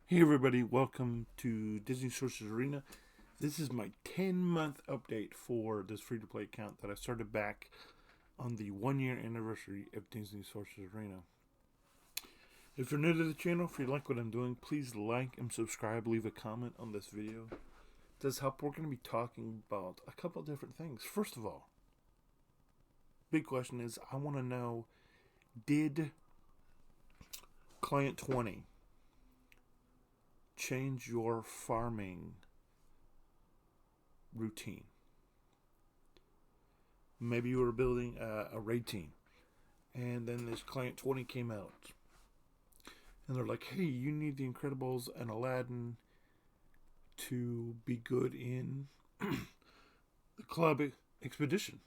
Hey everybody, welcome to Disney Sorcerer Arena. This is my 10-month update for this free-to-play account that I started back on the 1-year anniversary of Disney Sorcerer Arena. If you're new to the channel, if you like what I'm doing, please like and subscribe, leave a comment on this video. It does help. We're going to be talking about a couple of different things. First of all, big question is, I want to know, did Client 20 change your farming routine? Maybe you were building a raid team, and then this Client 20 came out, and they're like, hey, you need the Incredibles and Aladdin to be good in the club expedition.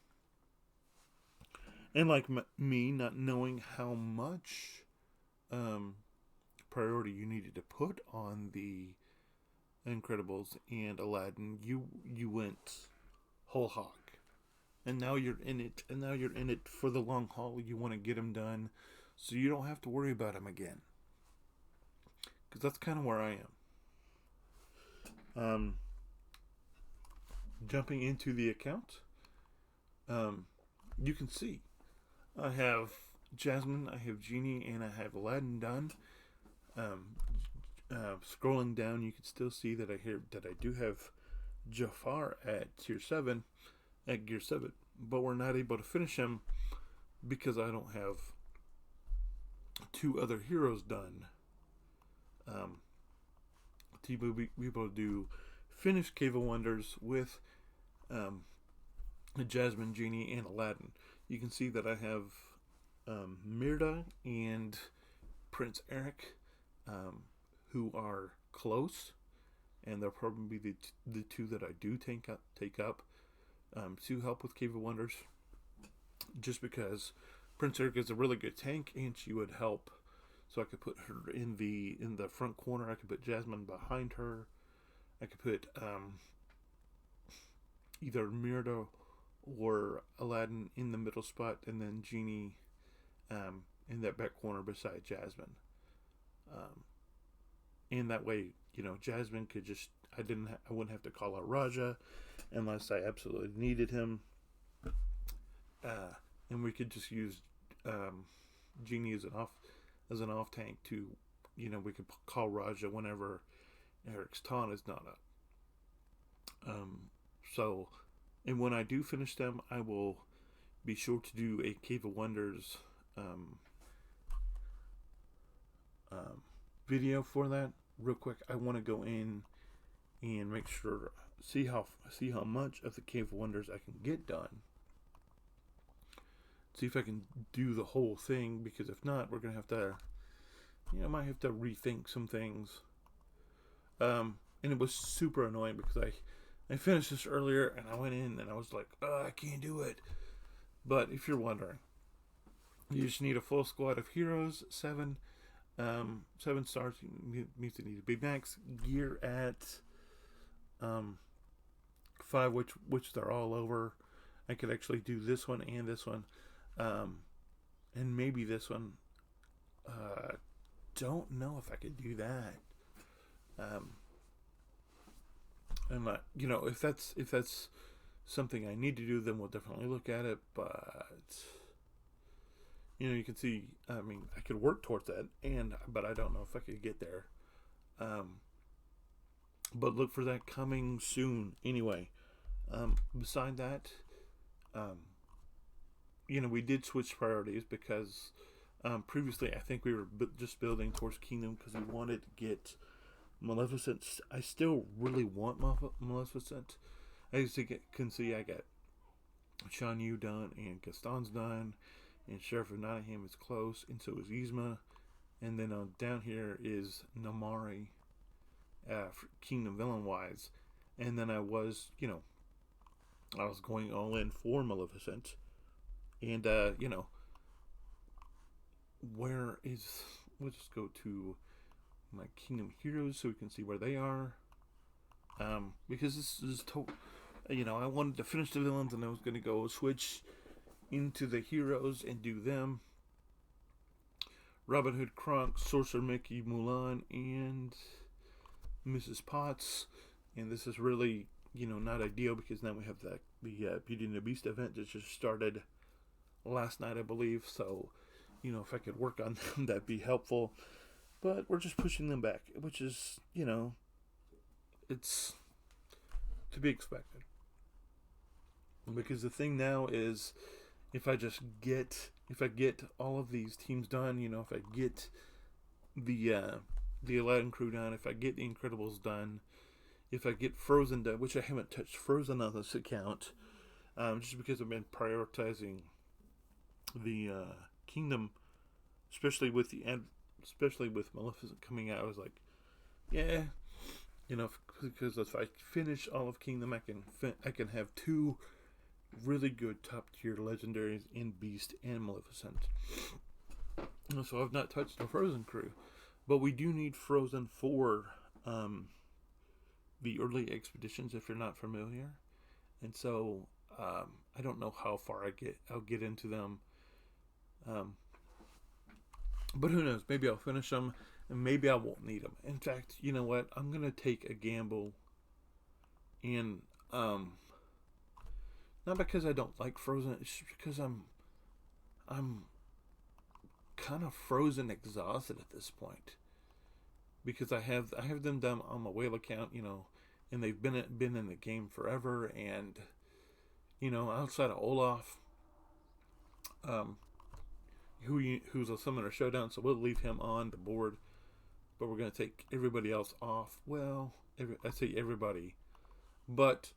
And like me, not knowing how much priority you needed to put on the Incredibles and Aladdin, you went whole hog. And now you're in it, and now you're in it for the long haul. You want to get them done so you don't have to worry about them again. Because that's kind of where I am. Jumping into the account, you can see I have Jasmine, I have Genie, and I have Aladdin done. Scrolling down, you can still see that I do have Jafar at tier 7, at gear 7, but we're not able to finish him because I don't have 2 other heroes done. To be able to do finish Cave of Wonders with Jasmine, Genie, and Aladdin. You can see that I have Mirda and Prince Eric, who are close, and they'll probably be the 2 that I do take up to help with Cave of Wonders, just because Prince Eric is a really good tank, and she would help. So I could put her in the front corner. I could put Jasmine behind her. I could put either Mirda or Aladdin in the middle spot, and then Genie in that back corner beside Jasmine. And that way, Jasmine could just I wouldn't have to call out Raja unless I absolutely needed him. And we could just use Genie as an off tank to, we could call Raja whenever Eric's taunt is not up. So, and when I do finish them, I will be sure to do a Cave of Wonders video for that. Real quick, I want to go in and make sure, see how much of the Cave of Wonders I can get done. See if I can do the whole thing, because if not, we're gonna have to, might have to rethink some things. And it was super annoying because I finished this earlier and I went in and I was like, oh, I can't do it. But if you're wondering, you just need a full squad of heroes, 7 stars. Means you need to be max gear at 5, which they're all over. I could actually do this one and this one, and maybe this one. Don't know if I could do that. And if that's something I need to do, then we'll definitely look at it. But you can see, I mean, I could work towards that, but I don't know if I could get there. But look for that coming soon. Anyway, beside that, we did switch priorities because previously I think we were just building towards Kingdom because we wanted to get Maleficent. I still really want Maleficent. As you can see, I got Shan Yu done, and Gaston's done, and Sheriff of Nottingham is close, and so is Yzma. And then down here is Namari, Kingdom villain wise. And then I was going all in for Maleficent. And, we'll just go to my Kingdom Heroes so we can see where they are. Because this is I wanted to finish the villains, and I was going to go switch into the heroes and do them. Robin Hood, Kronk, Sorcerer, Mickey, Mulan, and Mrs. Potts, and this is really, not ideal because now we have the Beauty and the Beast event that just started last night, I believe. So, if I could work on them, that'd be helpful. But we're just pushing them back, which is, it's to be expected. Because the thing now is, if I get all of these teams done, if I get the Aladdin crew done, if I get the Incredibles done, if I get Frozen done, which I haven't touched Frozen on this account, just because I've been prioritizing the Kingdom, especially with Maleficent coming out. I was like, yeah, because if I finish all of Kingdom, I can have two really good top tier legendaries in Beast and Maleficent. So I've not touched the Frozen crew, but we do need Frozen for the early expeditions if you're not familiar, and so I don't know how far I'll get into them, but who knows? Maybe I'll finish them, and maybe I won't need them. In fact, you know what? I'm gonna take a gamble, and not because I don't like Frozen, it's just because I'm kind of Frozen exhausted at this point. Because I have them done on my whale account, and they've been in the game forever, and outside of Olaf, who's a summoner showdown, so we'll leave him on the board, but we're gonna take everybody else off. Well, I say everybody, but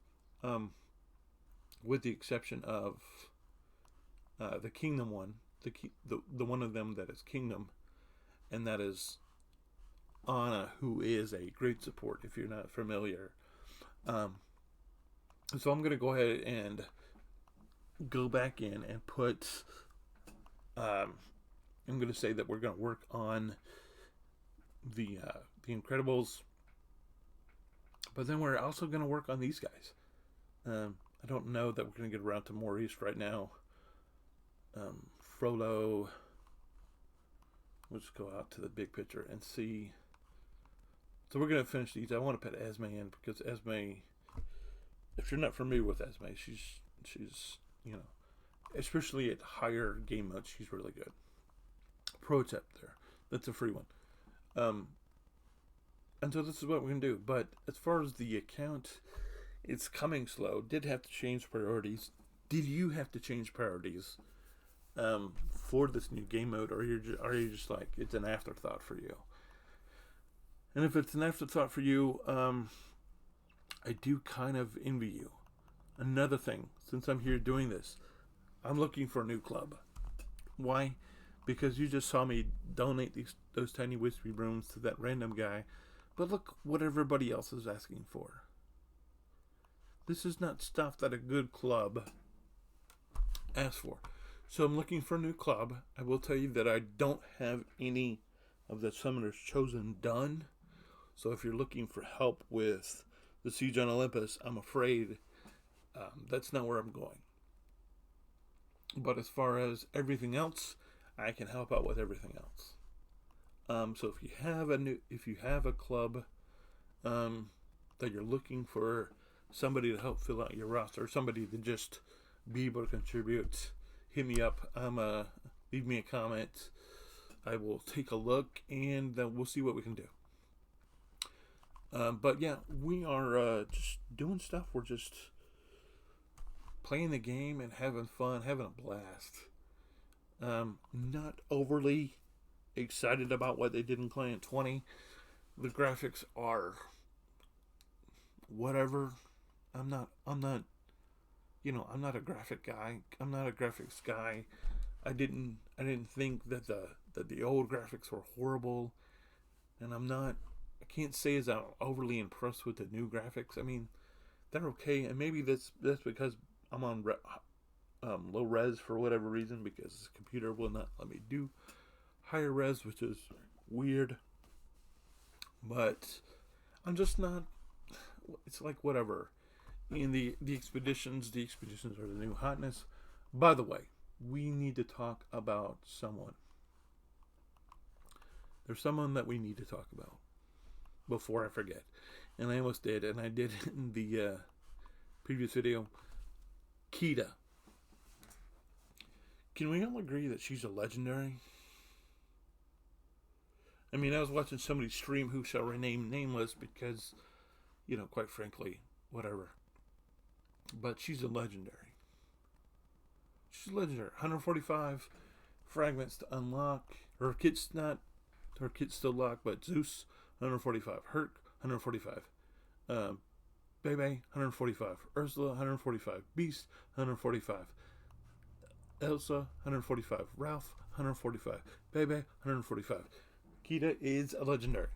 with the exception of the Kingdom one, the one of them that is Kingdom, and that is Anna, who is a great support if you're not familiar. So I'm gonna go ahead and go back in and put. I'm gonna say that we're gonna work on the Incredibles, but then we're also gonna work on these guys. I don't know that we're gonna get around to Maurice right now. Frollo. We'll just go out to the big picture and see. So we're going to finish these. I want to put Esme in because Esme, if you're not familiar with Esme, she's especially at higher game modes, she's really good. Pro tip there. That's a free one. And so this is what we're going to do. But as far as the account, it's coming slow. Did have to change priorities. Did you have to change priorities for this new game mode, or are you just like it's an afterthought for you? And if it's an afterthought for you, I do kind of envy you. Another thing, since I'm here doing this, I'm looking for a new club. Why? Because you just saw me donate those tiny wispy brooms to that random guy, but look what everybody else is asking for. This is not stuff that a good club asks for. So I'm looking for a new club. I will tell you that I don't have any of the Summoners Chosen done. So if you're looking for help with the Siege on Olympus, I'm afraid that's not where I'm going. But as far as everything else, I can help out with everything else. So if you have a club that you're looking for somebody to help fill out your roster, somebody to just be able to contribute, hit me up. Leave me a comment. I will take a look, and then we'll see what we can do. But yeah, we are just doing stuff. We're just playing the game and having fun, having a blast. Not overly excited about what they did in Client 20. The graphics are whatever. I'm not a graphic guy. I'm not a graphics guy. I didn't think that the old graphics were horrible, and I can't say as I'm overly impressed with the new graphics. I mean, they're okay, and maybe that's because I'm on low res for whatever reason, because the computer will not let me do higher res, which is weird. But I'm just not. It's like whatever. In the expeditions are the new hotness. By the way, we need to talk about someone. There's someone that we need to talk about. before I forget. And I almost did, and I did in the previous video. Kita. Can we all agree that she's a legendary? I mean, I was watching somebody stream who shall remain nameless because, quite frankly, whatever. But she's a legendary. She's a legendary. 145 fragments to unlock. Her kit's still locked, but Zeus, 145. Herc, 145. Bebe, 145. Ursula, 145. Beast, 145. Elsa, 145. Ralph, 145. Bebe, 145. Kita is a legendary.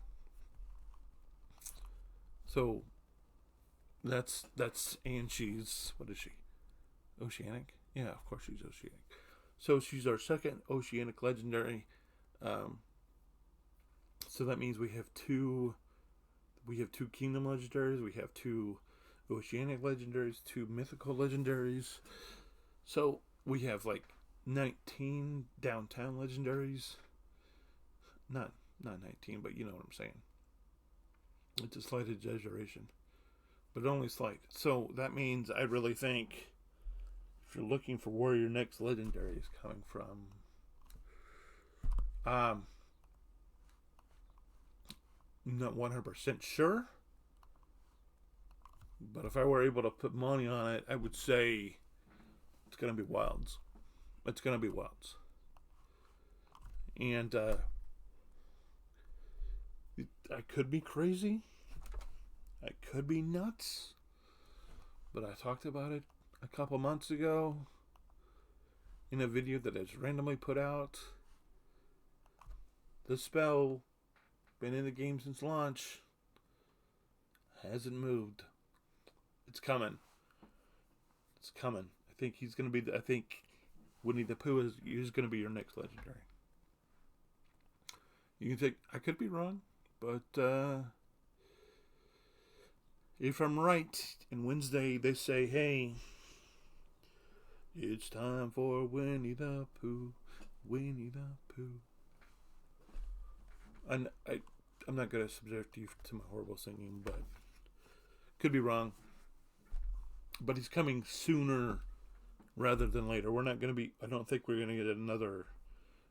So that's and she's, what is she? Oceanic? Yeah, of course she's Oceanic. So she's our second Oceanic legendary. So that means we have two Kingdom legendaries, we have two Oceanic legendaries, two mythical legendaries. So we have like 19 downtown legendaries. Not 19, but you know what I'm saying. It's a slight exaggeration, but only slight. So that means I really think if you're looking for where your next legendary is coming from, not 100% sure, but if I were able to put money on it, I would say it's going to be Wilds. It's going to be Wilds. And I could be crazy. I could be nuts. But I talked about it a couple months ago in a video that I just randomly put out. The spell, been in the game since launch, hasn't moved. It's coming. It's coming. I think he's going to be, I think Winnie the Pooh is going to be your next legendary. You can think, I could be wrong, but if I'm right, and Wednesday they say, hey, it's time for Winnie the Pooh, Winnie the Pooh. And I'm not going to subject you to my horrible singing, but could be wrong. But he's coming sooner rather than later. We're not going to be, I don't think we're going to get another,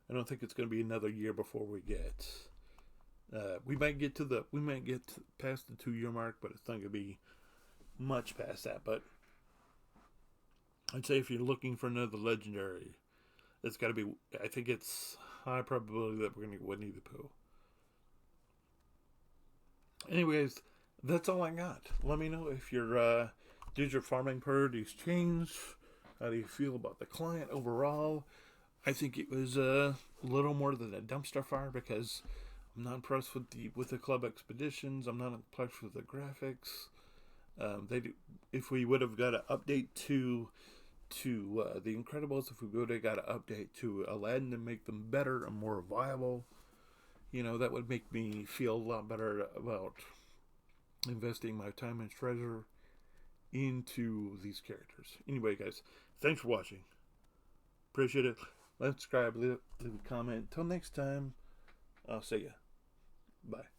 I don't think it's going to be another year before we get, we might get past the 2-year mark, but it's not going to be much past that. But I'd say if you're looking for another legendary, it's got to be, I think it's high probability that we're going to get Winnie the Pooh. Anyways, that's all I got. Let me know if your did your farming priorities change? How do you feel about the client overall? I think it was a little more than a dumpster fire because I'm not impressed with the club expeditions. I'm not impressed with the graphics. If we would have got an update to the Incredibles, if we would have got an update to Aladdin to make them better and more viable, that would make me feel a lot better about investing my time and treasure into these characters. Anyway, guys, thanks for watching. Appreciate it. Like, subscribe, leave a comment. Until next time, I'll see ya. Bye.